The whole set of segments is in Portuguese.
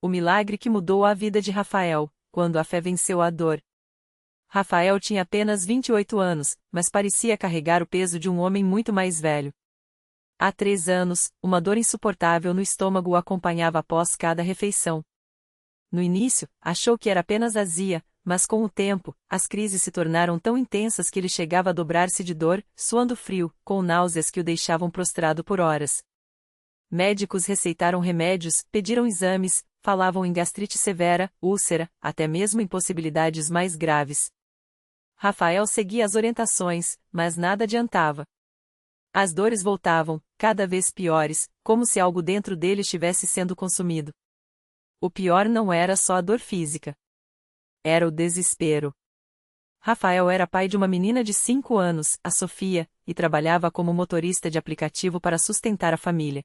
O milagre que mudou a vida de Rafael, quando a fé venceu a dor. Rafael tinha apenas 28 anos, mas parecia carregar o peso de um homem muito mais velho. Há 3 anos, uma dor insuportável no estômago o acompanhava após cada refeição. No início, achou que era apenas azia, mas com o tempo, as crises se tornaram tão intensas que ele chegava a dobrar-se de dor, suando frio, com náuseas que o deixavam prostrado por horas. Médicos receitaram remédios, pediram exames, falavam em gastrite severa, úlcera, até mesmo impossibilidades mais graves. Rafael seguia as orientações, mas nada adiantava. As dores voltavam, cada vez piores, como se algo dentro dele estivesse sendo consumido. O pior não era só a dor física. Era o desespero. Rafael era pai de uma menina de 5 anos, a Sofia, e trabalhava como motorista de aplicativo para sustentar a família.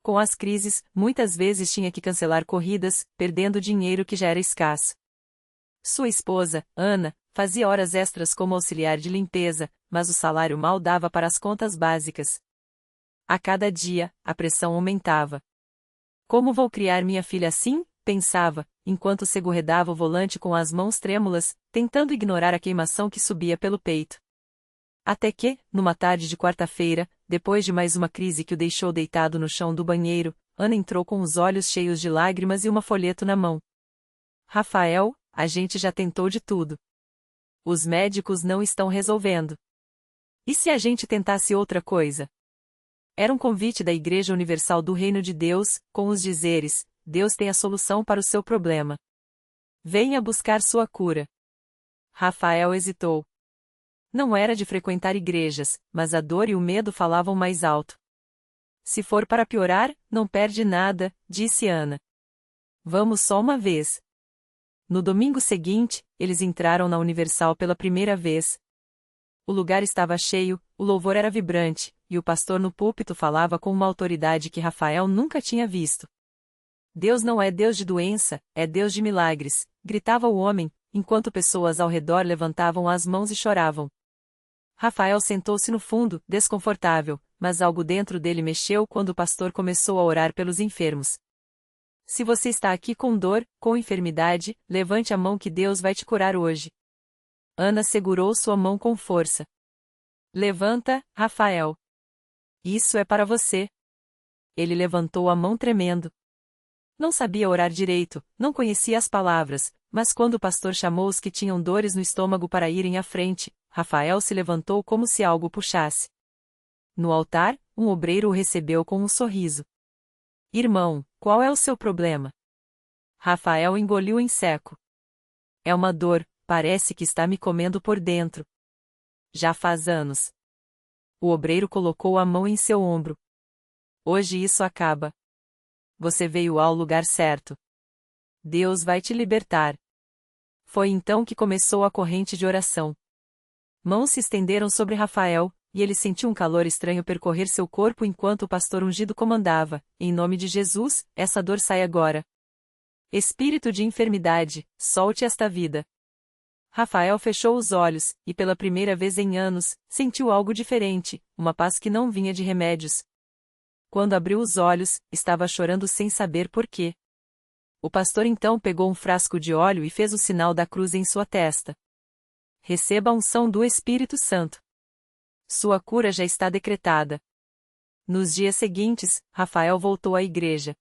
Com as crises, muitas vezes tinha que cancelar corridas, perdendo dinheiro que já era escasso. Sua esposa, Ana, fazia horas extras como auxiliar de limpeza, mas o salário mal dava para as contas básicas. A cada dia, a pressão aumentava. Como vou criar minha filha assim? Pensava, enquanto segurredava o volante com as mãos trêmulas, tentando ignorar a queimação que subia pelo peito. Até que, numa tarde de quarta-feira, depois de mais uma crise que o deixou deitado no chão do banheiro, Ana entrou com os olhos cheios de lágrimas e um folheto na mão. Rafael, a gente já tentou de tudo. Os médicos não estão resolvendo. E se a gente tentasse outra coisa? Era um convite da Igreja Universal do Reino de Deus, com os dizeres: Deus tem a solução para o seu problema. Venha buscar sua cura. Rafael hesitou. Não era de frequentar igrejas, mas a dor e o medo falavam mais alto. Se for para piorar, não perde nada, disse Ana. Vamos só uma vez. No domingo seguinte, eles entraram na Universal pela primeira vez. O lugar estava cheio, o louvor era vibrante, e o pastor no púlpito falava com uma autoridade que Rafael nunca tinha visto. Deus não é Deus de doença, é Deus de milagres, gritava o homem, enquanto pessoas ao redor levantavam as mãos e choravam. Rafael sentou-se no fundo, desconfortável, mas algo dentro dele mexeu quando o pastor começou a orar pelos enfermos. Se você está aqui com dor, com enfermidade, levante a mão que Deus vai te curar hoje. Ana segurou sua mão com força. Levanta, Rafael. Isso é para você. Ele levantou a mão tremendo. Não sabia orar direito, não conhecia as palavras, mas quando o pastor chamou os que tinham dores no estômago para irem à frente, Rafael se levantou como se algo puxasse. No altar, um obreiro o recebeu com um sorriso. Irmão, qual é o seu problema? Rafael engoliu em seco. É uma dor, parece que está me comendo por dentro. Já faz anos. O obreiro colocou a mão em seu ombro. Hoje isso acaba. Você veio ao lugar certo. Deus vai te libertar. Foi então que começou a corrente de oração. Mãos se estenderam sobre Rafael, e ele sentiu um calor estranho percorrer seu corpo enquanto o pastor ungido comandava: em nome de Jesus, essa dor sai agora. Espírito de enfermidade, solte esta vida. Rafael fechou os olhos, e pela primeira vez em anos, sentiu algo diferente, uma paz que não vinha de remédios. Quando abriu os olhos, estava chorando sem saber por quê. O pastor então pegou um frasco de óleo e fez o sinal da cruz em sua testa. Receba a unção do Espírito Santo. Sua cura já está decretada. Nos dias seguintes, Rafael voltou à igreja.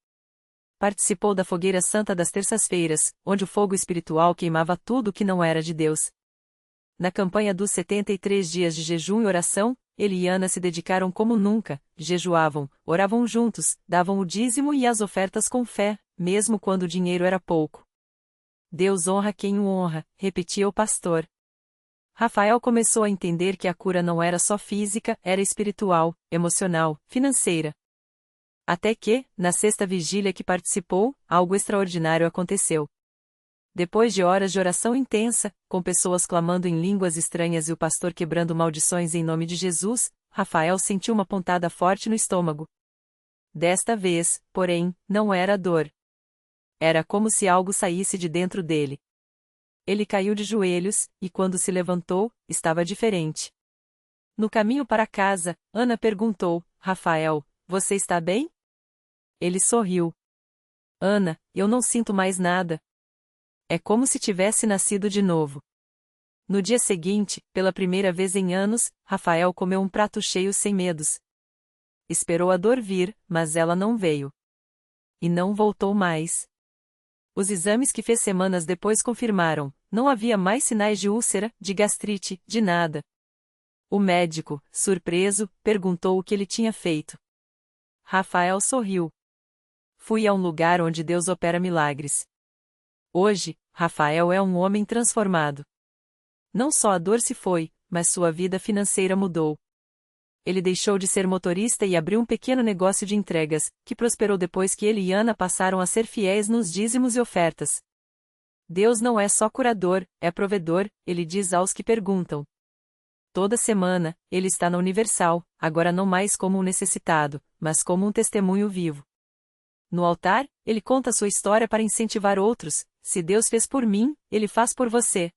Participou da fogueira santa das terças-feiras, onde o fogo espiritual queimava tudo que não era de Deus. Na campanha dos 73 dias de jejum e oração, ele e Ana se dedicaram como nunca, jejuavam, oravam juntos, davam o dízimo e as ofertas com fé, mesmo quando o dinheiro era pouco. Deus honra quem o honra, repetia o pastor. Rafael começou a entender que a cura não era só física, era espiritual, emocional, financeira. Até que, na sexta vigília que participou, algo extraordinário aconteceu. Depois de horas de oração intensa, com pessoas clamando em línguas estranhas e o pastor quebrando maldições em nome de Jesus, Rafael sentiu uma pontada forte no estômago. Desta vez, porém, não era dor. Era como se algo saísse de dentro dele. Ele caiu de joelhos, e quando se levantou, estava diferente. No caminho para casa, Ana perguntou: Rafael, você está bem? Ele sorriu. Ana, eu não sinto mais nada. É como se tivesse nascido de novo. No dia seguinte, pela primeira vez em anos, Rafael comeu um prato cheio sem medos. Esperou a dor vir, mas ela não veio. E não voltou mais. Os exames que fez semanas depois confirmaram, não havia mais sinais de úlcera, de gastrite, de nada. O médico, surpreso, perguntou o que ele tinha feito. Rafael sorriu. Fui a um lugar onde Deus opera milagres. Hoje, Rafael é um homem transformado. Não só a dor se foi, mas sua vida financeira mudou. Ele deixou de ser motorista e abriu um pequeno negócio de entregas, que prosperou depois que ele e Ana passaram a ser fiéis nos dízimos e ofertas. Deus não é só curador, é provedor, ele diz aos que perguntam. Toda semana, ele está na Universal, agora não mais como um necessitado, mas como um testemunho vivo. No altar, ele conta sua história para incentivar outros: se Deus fez por mim, ele faz por você.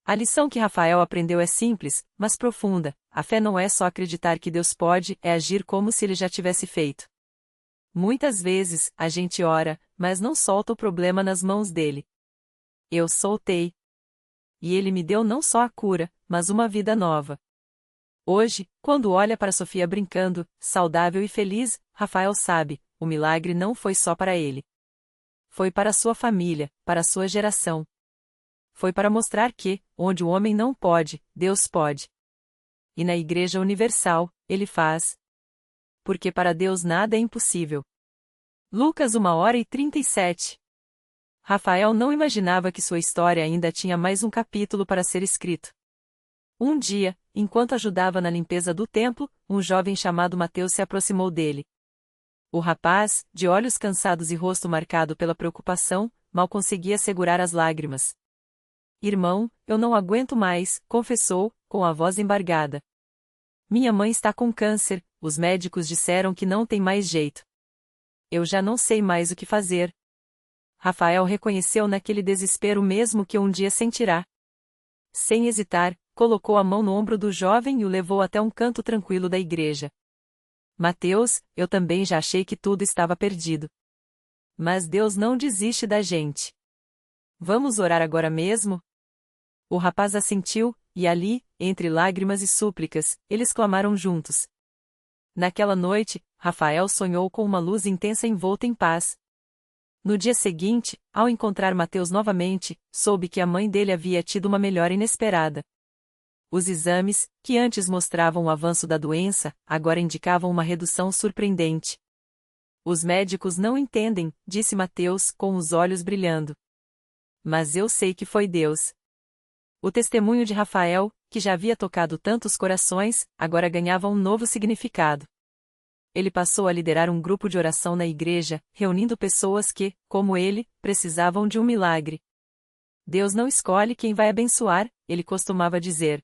A lição que Rafael aprendeu é simples, mas profunda. A fé não é só acreditar que Deus pode, é agir como se ele já tivesse feito. Muitas vezes, a gente ora, mas não solta o problema nas mãos dele. Eu soltei. E ele me deu não só a cura, mas uma vida nova. Hoje, quando olha para Sofia brincando, saudável e feliz, Rafael sabe, o milagre não foi só para ele. Foi para sua família, para sua geração. Foi para mostrar que, onde o homem não pode, Deus pode. E na Igreja Universal, ele faz. Porque para Deus nada é impossível. Lucas 1h37. Rafael não imaginava que sua história ainda tinha mais um capítulo para ser escrito. Um dia, enquanto ajudava na limpeza do templo, um jovem chamado Mateus se aproximou dele. O rapaz, de olhos cansados e rosto marcado pela preocupação, mal conseguia segurar as lágrimas. Irmão, eu não aguento mais, confessou, com a voz embargada. Minha mãe está com câncer, os médicos disseram que não tem mais jeito. Eu já não sei mais o que fazer. Rafael reconheceu naquele desespero o mesmo que um dia sentirá. Sem hesitar, colocou a mão no ombro do jovem e o levou até um canto tranquilo da igreja. Mateus, eu também já achei que tudo estava perdido. Mas Deus não desiste da gente. Vamos orar agora mesmo? O rapaz assentiu, e ali, entre lágrimas e súplicas, eles clamaram juntos. Naquela noite, Rafael sonhou com uma luz intensa envolta em paz. No dia seguinte, ao encontrar Mateus novamente, soube que a mãe dele havia tido uma melhora inesperada. Os exames, que antes mostravam o avanço da doença, agora indicavam uma redução surpreendente. Os médicos não entendem, disse Mateus, com os olhos brilhando. Mas eu sei que foi Deus. O testemunho de Rafael, que já havia tocado tantos corações, agora ganhava um novo significado. Ele passou a liderar um grupo de oração na igreja, reunindo pessoas que, como ele, precisavam de um milagre. Deus não escolhe quem vai abençoar, ele costumava dizer.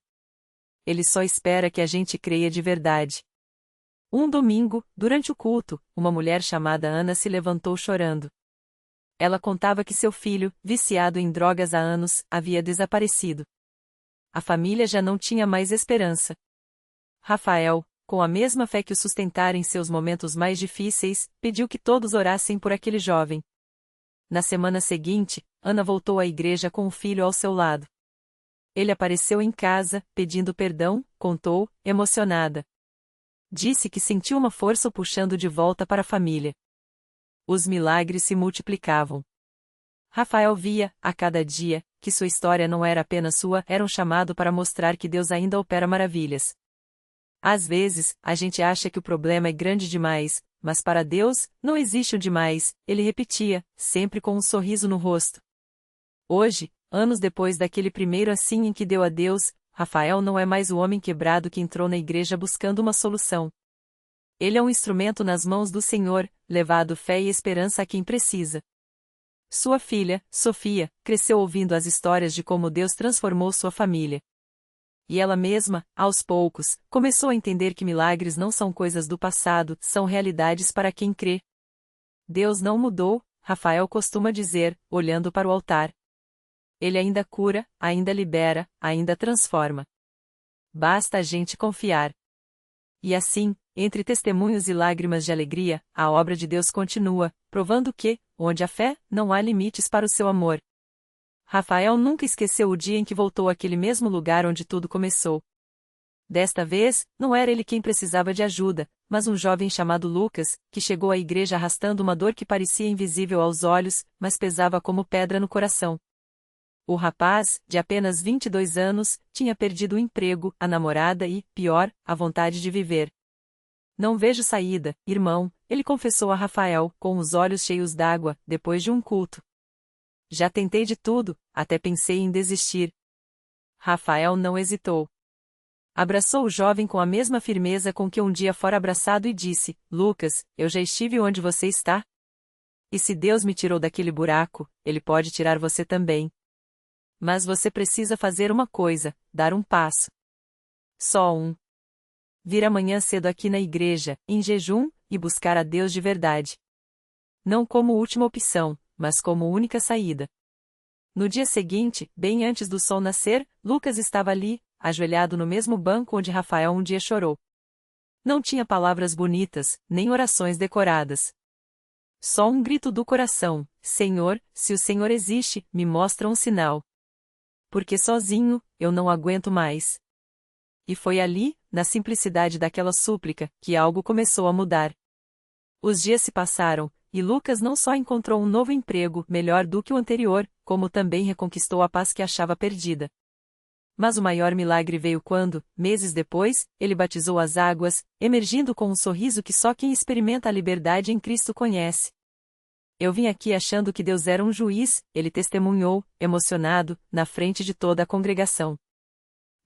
Ele só espera que a gente creia de verdade. Um domingo, durante o culto, uma mulher chamada Ana se levantou chorando. Ela contava que seu filho, viciado em drogas há anos, havia desaparecido. A família já não tinha mais esperança. Rafael, com a mesma fé que o sustentara em seus momentos mais difíceis, pediu que todos orassem por aquele jovem. Na semana seguinte, Ana voltou à igreja com o filho ao seu lado. Ele apareceu em casa, pedindo perdão, contou, emocionada. Disse que sentiu uma força o puxando de volta para a família. Os milagres se multiplicavam. Rafael via, a cada dia, que sua história não era apenas sua, era um chamado para mostrar que Deus ainda opera maravilhas. Às vezes, a gente acha que o problema é grande demais, mas para Deus, não existe o demais, ele repetia, sempre com um sorriso no rosto. Hoje, anos depois daquele primeiro assim em que deu a Deus, Rafael não é mais o homem quebrado que entrou na igreja buscando uma solução. Ele é um instrumento nas mãos do Senhor, levado fé e esperança a quem precisa. Sua filha, Sofia, cresceu ouvindo as histórias de como Deus transformou sua família. E ela mesma, aos poucos, começou a entender que milagres não são coisas do passado, são realidades para quem crê. Deus não mudou, Rafael costuma dizer, olhando para o altar. Ele ainda cura, ainda libera, ainda transforma. Basta a gente confiar. E assim, Entre testemunhos e lágrimas de alegria, a obra de Deus continua, provando que, onde há fé, não há limites para o seu amor. Rafael nunca esqueceu o dia em que voltou àquele mesmo lugar onde tudo começou. Desta vez, não era ele quem precisava de ajuda, mas um jovem chamado Lucas, que chegou à igreja arrastando uma dor que parecia invisível aos olhos, mas pesava como pedra no coração. O rapaz, de apenas 22 anos, tinha perdido o emprego, a namorada e, pior, a vontade de viver. Não vejo saída, irmão, ele confessou a Rafael, com os olhos cheios d'água, depois de um culto. Já tentei de tudo, até pensei em desistir. Rafael não hesitou. Abraçou o jovem com a mesma firmeza com que um dia fora abraçado e disse: Lucas, eu já estive onde você está. E se Deus me tirou daquele buraco, Ele pode tirar você também. Mas você precisa fazer uma coisa, dar um passo. Só um. Vir amanhã cedo aqui na igreja, em jejum, e buscar a Deus de verdade. Não como última opção, mas como única saída. No dia seguinte, bem antes do sol nascer, Lucas estava ali, ajoelhado no mesmo banco onde Rafael um dia chorou. Não tinha palavras bonitas, nem orações decoradas. Só um grito do coração: Senhor, se o Senhor existe, me mostra um sinal. Porque sozinho, eu não aguento mais. E foi ali, na simplicidade daquela súplica, que algo começou a mudar. Os dias se passaram, e Lucas não só encontrou um novo emprego, melhor do que o anterior, como também reconquistou a paz que achava perdida. Mas o maior milagre veio quando, meses depois, ele batizou as águas, emergindo com um sorriso que só quem experimenta a liberdade em Cristo conhece. Eu vim aqui achando que Deus era um juiz, ele testemunhou, emocionado, na frente de toda a congregação.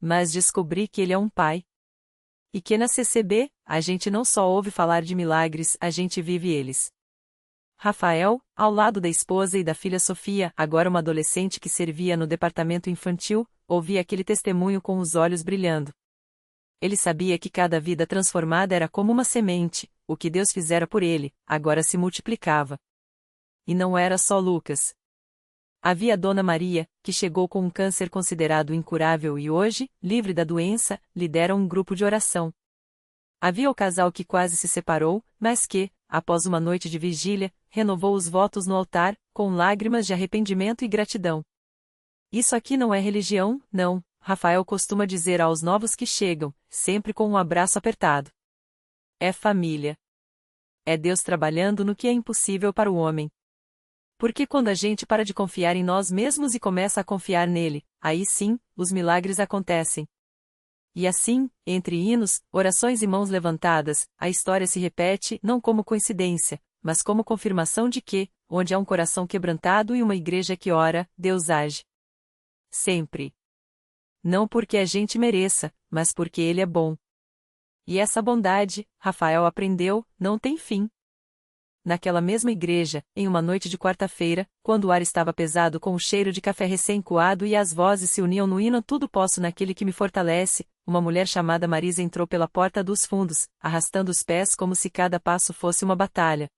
Mas descobri que ele é um pai. E que na CCB, a gente não só ouve falar de milagres, a gente vive eles. Rafael, ao lado da esposa e da filha Sofia, agora uma adolescente que servia no departamento infantil, ouvia aquele testemunho com os olhos brilhando. Ele sabia que cada vida transformada era como uma semente, o que Deus fizera por ele, agora se multiplicava. E não era só Lucas. Havia a Dona Maria, que chegou com um câncer considerado incurável e hoje, livre da doença, lidera um grupo de oração. Havia o casal que quase se separou, mas que, após uma noite de vigília, renovou os votos no altar, com lágrimas de arrependimento e gratidão. Isso aqui não é religião, não, Rafael costuma dizer aos novos que chegam, sempre com um abraço apertado. É família. É Deus trabalhando no que é impossível para o homem. Porque quando a gente para de confiar em nós mesmos e começa a confiar nele, aí sim, os milagres acontecem. E assim, entre hinos, orações e mãos levantadas, a história se repete não como coincidência, mas como confirmação de que, onde há um coração quebrantado e uma igreja que ora, Deus age. Sempre. Não porque a gente mereça, mas porque Ele é bom. E essa bondade, Rafael aprendeu, não tem fim. Naquela mesma igreja, em uma noite de quarta-feira, quando o ar estava pesado com o cheiro de café recém-coado e as vozes se uniam no hino Tudo Posso naquele que me fortalece, uma mulher chamada Marisa entrou pela porta dos fundos, arrastando os pés como se cada passo fosse uma batalha.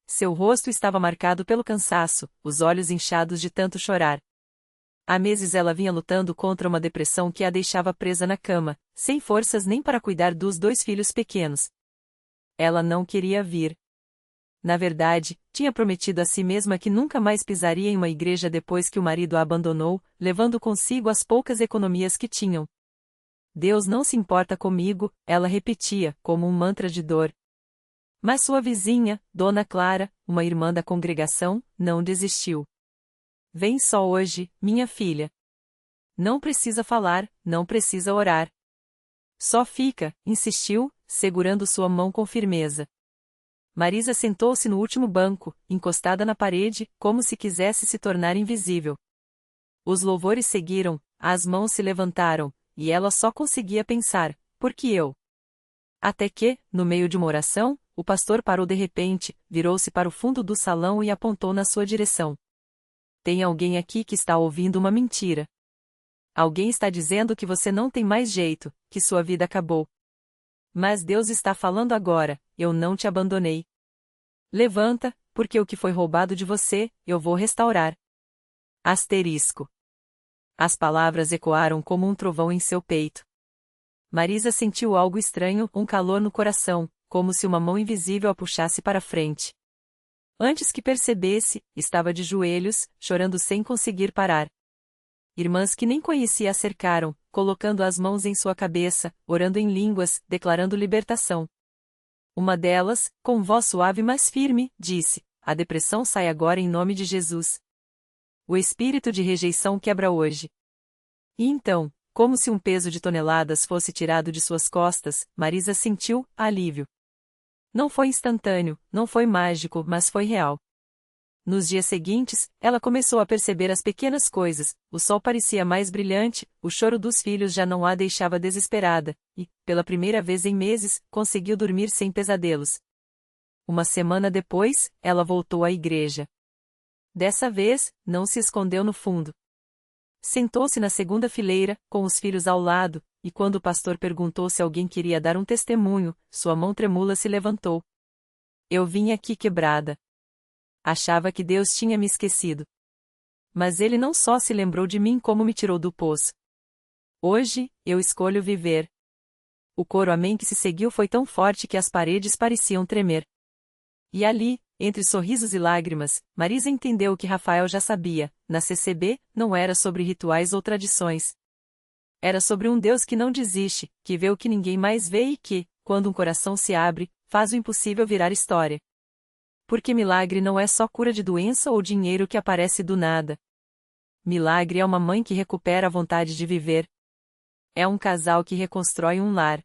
Seu rosto estava marcado pelo cansaço, os olhos inchados de tanto chorar. Há meses ela vinha lutando contra uma depressão que a deixava presa na cama, sem forças nem para cuidar dos 2 filhos pequenos. Ela não queria vir. Na verdade, tinha prometido a si mesma que nunca mais pisaria em uma igreja depois que o marido a abandonou, levando consigo as poucas economias que tinham. Deus não se importa comigo, ela repetia, como um mantra de dor. Mas sua vizinha, Dona Clara, uma irmã da congregação, não desistiu. Vem só hoje, minha filha. Não precisa falar, não precisa orar. Só fica, insistiu, segurando sua mão com firmeza. Marisa sentou-se no último banco, encostada na parede, como se quisesse se tornar invisível. Os louvores seguiram, as mãos se levantaram, e ela só conseguia pensar, por que eu? Até que, no meio de uma oração, o pastor parou de repente, virou-se para o fundo do salão e apontou na sua direção. Tem alguém aqui que está ouvindo uma mentira. Alguém está dizendo que você não tem mais jeito, que sua vida acabou. Mas Deus está falando agora, eu não te abandonei. Levanta, porque o que foi roubado de você, eu vou restaurar. Asterisco. As palavras ecoaram como um trovão em seu peito. Marisa sentiu algo estranho, um calor no coração, como se uma mão invisível a puxasse para frente. Antes que percebesse, estava de joelhos, chorando sem conseguir parar. Irmãs que nem conhecia a cercaram, colocando as mãos em sua cabeça, orando em línguas, declarando libertação. Uma delas, com voz suave mas firme, disse: "A depressão sai agora em nome de Jesus. O espírito de rejeição quebra hoje." E então, como se um peso de toneladas fosse tirado de suas costas, Marisa sentiu alívio. Não foi instantâneo, não foi mágico, mas foi real. Nos dias seguintes, ela começou a perceber as pequenas coisas, o sol parecia mais brilhante, o choro dos filhos já não a deixava desesperada, e, pela primeira vez em meses, conseguiu dormir sem pesadelos. Uma semana depois, ela voltou à igreja. Dessa vez, não se escondeu no fundo. Sentou-se na segunda fileira, com os filhos ao lado, e quando o pastor perguntou se alguém queria dar um testemunho, sua mão tremula se levantou. "Eu vim aqui quebrada. Achava que Deus tinha me esquecido. Mas Ele não só se lembrou de mim como me tirou do poço. Hoje, eu escolho viver." O coro amém que se seguiu foi tão forte que as paredes pareciam tremer. E ali, entre sorrisos e lágrimas, Marisa entendeu o que Rafael já sabia: na CCB, não era sobre rituais ou tradições. Era sobre um Deus que não desiste, que vê o que ninguém mais vê e que, quando um coração se abre, faz o impossível virar história. Porque milagre não é só cura de doença ou dinheiro que aparece do nada. Milagre é uma mãe que recupera a vontade de viver. É um casal que reconstrói um lar.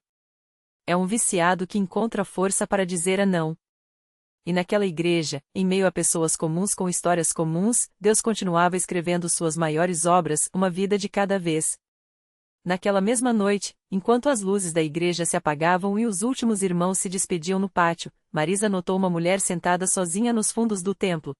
É um viciado que encontra força para dizer a não. E naquela igreja, em meio a pessoas comuns com histórias comuns, Deus continuava escrevendo suas maiores obras, uma vida de cada vez. Naquela mesma noite, enquanto as luzes da igreja se apagavam e os últimos irmãos se despediam no pátio, Marisa notou uma mulher sentada sozinha nos fundos do templo.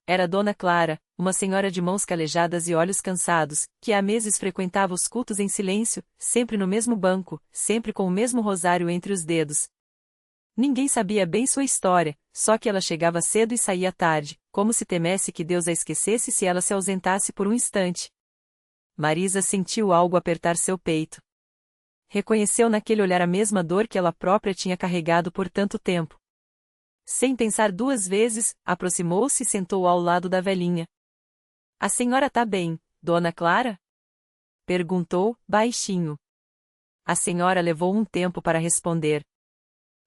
Era Dona Clara, uma senhora de mãos calejadas e olhos cansados, que há meses frequentava os cultos em silêncio, sempre no mesmo banco, sempre com o mesmo rosário entre os dedos. Ninguém sabia bem sua história, só que ela chegava cedo e saía tarde, como se temesse que Deus a esquecesse se ela se ausentasse por um instante. Marisa sentiu algo apertar seu peito. Reconheceu naquele olhar a mesma dor que ela própria tinha carregado por tanto tempo. Sem pensar duas vezes, aproximou-se e sentou ao lado da velhinha. "A senhora tá bem, Dona Clara?" perguntou, baixinho. A senhora levou um tempo para responder.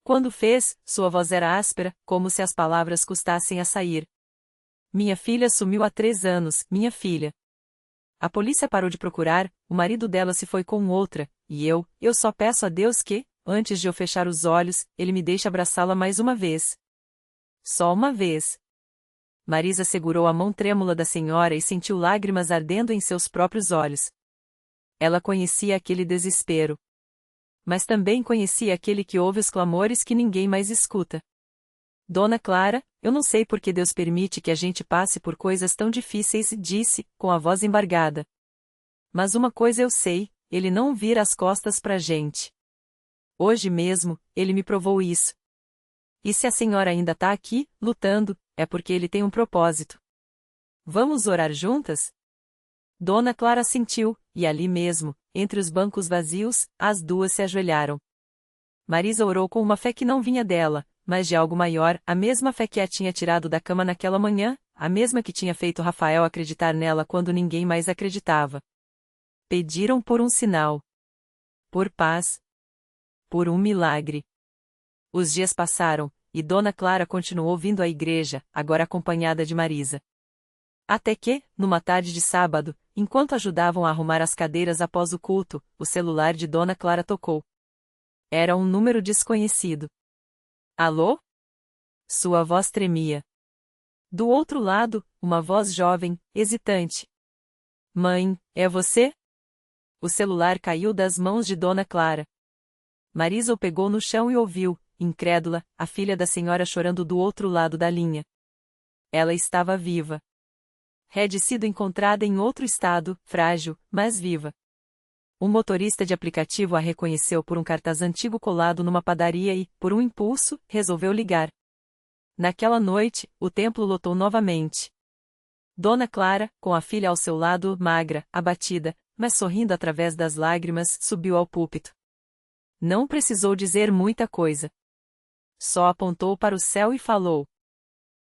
Quando fez, sua voz era áspera, como se as palavras custassem a sair. "Minha filha sumiu há 3 anos, minha filha. A polícia parou de procurar, o marido dela se foi com outra, e eu só peço a Deus que, antes de eu fechar os olhos, Ele me deixe abraçá-la mais uma vez. Só uma vez." Marisa segurou a mão trêmula da senhora e sentiu lágrimas ardendo em seus próprios olhos. Ela conhecia aquele desespero. Mas também conhecia aquele que ouve os clamores que ninguém mais escuta. "Dona Clara, eu não sei por que Deus permite que a gente passe por coisas tão difíceis", disse, com a voz embargada. "Mas uma coisa eu sei, Ele não vira as costas pra gente. Hoje mesmo, Ele me provou isso. E se a senhora ainda tá aqui, lutando, é porque Ele tem um propósito. Vamos orar juntas?" Dona Clara assentiu, e ali mesmo, entre os bancos vazios, as duas se ajoelharam. Marisa orou com uma fé que não vinha dela, mas de algo maior, a mesma fé que a tinha tirado da cama naquela manhã, a mesma que tinha feito Rafael acreditar nela quando ninguém mais acreditava. Pediram por um sinal. Por paz. Por um milagre. Os dias passaram, e Dona Clara continuou vindo à igreja, agora acompanhada de Marisa. Até que, numa tarde de sábado, enquanto ajudavam a arrumar as cadeiras após o culto, o celular de Dona Clara tocou. Era um número desconhecido. "Alô?" Sua voz tremia. Do outro lado, uma voz jovem, hesitante. "Mãe, é você?" O celular caiu das mãos de Dona Clara. Marisa o pegou no chão e ouviu, incrédula, a filha da senhora chorando do outro lado da linha. Ela estava viva. Had sido encontrada em outro estado, frágil, mas viva. Um motorista de aplicativo a reconheceu por um cartaz antigo colado numa padaria e, por um impulso, resolveu ligar. Naquela noite, o templo lotou novamente. Dona Clara, com a filha ao seu lado, magra, abatida, mas sorrindo através das lágrimas, subiu ao púlpito. Não precisou dizer muita coisa. Só apontou para o céu e falou: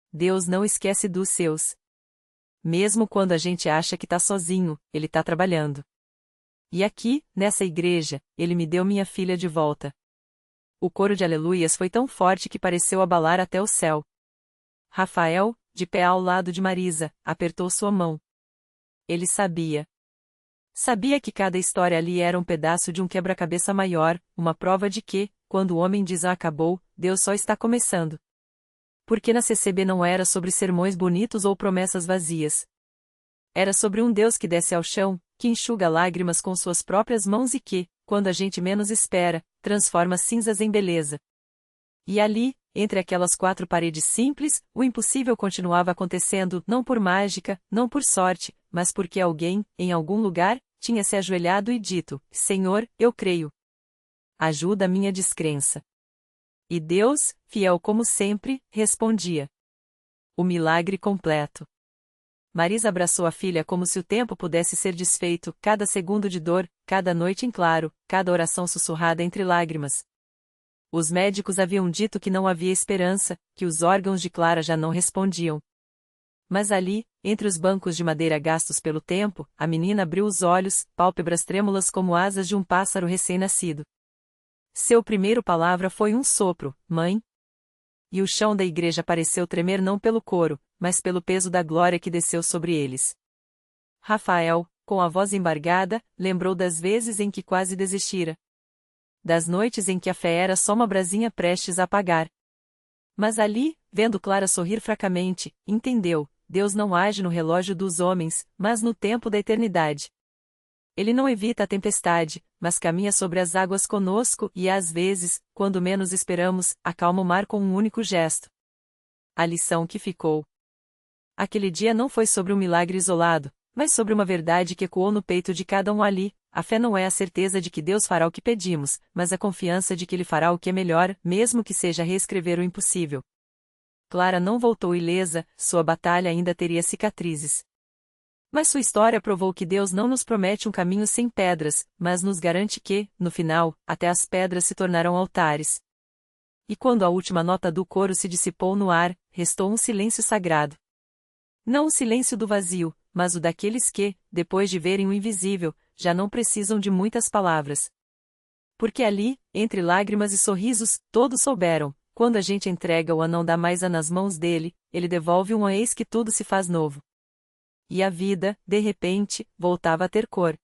Deus não esquece dos seus. Mesmo quando a gente acha que tá sozinho, Ele tá trabalhando. E aqui, nessa igreja, Ele me deu minha filha de volta. O coro de aleluias foi tão forte que pareceu abalar até o céu. Rafael, de pé ao lado de Marisa, apertou sua mão. Ele sabia. Sabia que cada história ali era um pedaço de um quebra-cabeça maior, uma prova de que, quando o homem diz acabou, Deus só está começando. Porque na CCB não era sobre sermões bonitos ou promessas vazias. Era sobre um Deus que desce ao chão, que enxuga lágrimas com suas próprias mãos e que, quando a gente menos espera, transforma cinzas em beleza. E ali, entre aquelas quatro paredes simples, o impossível continuava acontecendo, não por mágica, não por sorte, mas porque alguém, em algum lugar, tinha se ajoelhado e dito: Senhor, eu creio. Ajuda a minha descrença. E Deus, fiel como sempre, respondia. O milagre completo. Marisa abraçou a filha como se o tempo pudesse ser desfeito, cada segundo de dor, cada noite em claro, cada oração sussurrada entre lágrimas. Os médicos haviam dito que não havia esperança, que os órgãos de Clara já não respondiam. Mas ali, entre os bancos de madeira gastos pelo tempo, a menina abriu os olhos, pálpebras trêmulas como asas de um pássaro recém-nascido. Seu primeiro palavra foi um sopro: Mãe. E o chão da igreja pareceu tremer não pelo coro, mas pelo peso da glória que desceu sobre eles. Rafael, com a voz embargada, lembrou das vezes em que quase desistira. Das noites em que a fé era só uma brasinha prestes a apagar. Mas ali, vendo Clara sorrir fracamente, entendeu: Deus não age no relógio dos homens, mas no tempo da eternidade. Ele não evita a tempestade, mas caminha sobre as águas conosco e, às vezes, quando menos esperamos, acalma o mar com um único gesto. A lição que ficou. Aquele dia não foi sobre um milagre isolado, mas sobre uma verdade que ecoou no peito de cada um ali: a fé não é a certeza de que Deus fará o que pedimos, mas a confiança de que Ele fará o que é melhor, mesmo que seja reescrever o impossível. Clara não voltou ilesa, sua batalha ainda teria cicatrizes. Mas sua história provou que Deus não nos promete um caminho sem pedras, mas nos garante que, no final, até as pedras se tornarão altares. E quando a última nota do coro se dissipou no ar, restou um silêncio sagrado. Não o silêncio do vazio, mas o daqueles que, depois de verem o invisível, já não precisam de muitas palavras. Porque ali, entre lágrimas e sorrisos, todos souberam: quando a gente entrega o anão da maisa nas mãos dele, ele devolve um eis que tudo se faz novo. E a vida, de repente, voltava a ter cor.